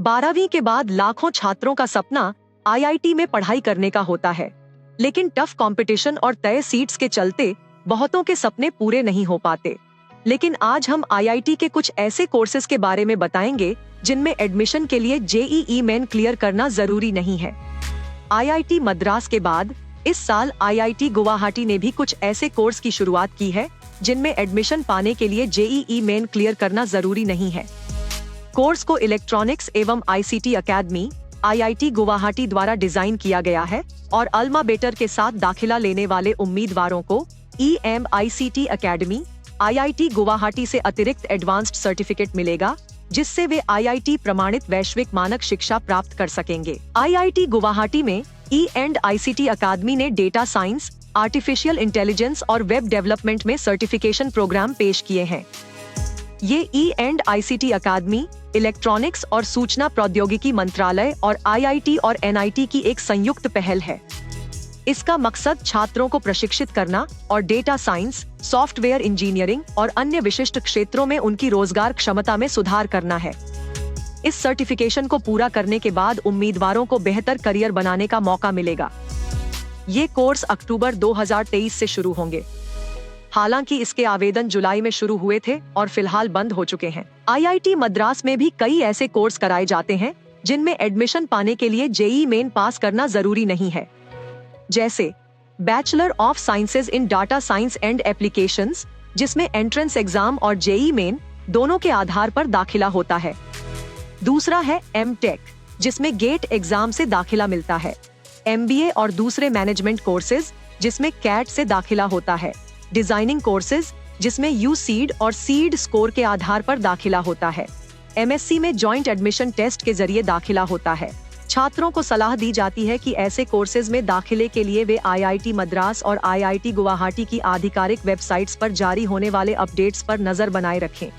12वीं के बाद लाखों छात्रों का सपना आईआईटी में पढ़ाई करने का होता है, लेकिन टफ कंपटीशन और तय सीट्स के चलते बहुतों के सपने पूरे नहीं हो पाते। लेकिन आज हम आईआईटी के कुछ ऐसे कोर्सेज के बारे में बताएंगे जिनमें एडमिशन के लिए जेईई मेन क्लियर करना जरूरी नहीं है। आईआईटी मद्रास के बाद इस साल आईआईटी गुवाहाटी ने भी कुछ ऐसे कोर्स की शुरुआत की है जिनमें एडमिशन पाने के लिए जेईई मेन क्लियर करना जरूरी नहीं है। कोर्स को इलेक्ट्रॉनिक्स एवं आईसीटी अकेडमी आईआईटी गुवाहाटी द्वारा डिजाइन किया गया है और अल्मा बेटर के साथ दाखिला लेने वाले उम्मीदवारों को EMICT अकेडमी आईआईटी गुवाहाटी से अतिरिक्त एडवांस्ड सर्टिफिकेट मिलेगा, जिससे वे आईआईटी प्रमाणित वैश्विक मानक शिक्षा प्राप्त कर सकेंगे। आईआईटी गुवाहाटी में E&ICT अकादमी ने डेटा साइंस, आर्टिफिशियल इंटेलिजेंस और वेब डेवलपमेंट में सर्टिफिकेशन प्रोग्राम पेश किए हैं। ये E&ICT अकादमी इलेक्ट्रॉनिक्स और सूचना प्रौद्योगिकी मंत्रालय और आईआईटी और एनआईटी की एक संयुक्त पहल है। इसका मकसद छात्रों को प्रशिक्षित करना और डेटा साइंस, सॉफ्टवेयर इंजीनियरिंग और अन्य विशिष्ट क्षेत्रों में उनकी रोजगार क्षमता में सुधार करना है। इस सर्टिफिकेशन को पूरा करने के बाद उम्मीदवारों को बेहतर करियर बनाने का मौका मिलेगा। ये कोर्स अक्टूबर 2023 से शुरू होंगे। हालांकि इसके आवेदन जुलाई में शुरू हुए थे और फिलहाल बंद हो चुके हैं। आईआईटी मद्रास में भी कई ऐसे कोर्स कराए जाते हैं जिनमें एडमिशन पाने के लिए जेईई मेन पास करना जरूरी नहीं है, जैसे bachelor of sciences in data science and applications, जिसमें एंट्रेंस एग्जाम और जेईई मेन दोनों के आधार पर दाखिला होता है। दूसरा है एमटेक, जिसमें गेट एग्जाम से दाखिला मिलता है। एमबीए और दूसरे मैनेजमेंट कोर्सेज, जिसमें कैट से दाखिला होता है। डिजाइनिंग कोर्सेज, जिसमें यूसीड और सीड स्कोर के आधार पर दाखिला होता है। एमएससी में जॉइंट एडमिशन टेस्ट के जरिए दाखिला होता है। छात्रों को सलाह दी जाती है कि ऐसे कोर्सेज में दाखिले के लिए वे आईआईटी मद्रास और आईआईटी गुवाहाटी की आधिकारिक वेबसाइट्स पर जारी होने वाले अपडेट्स पर नजर बनाए रखें।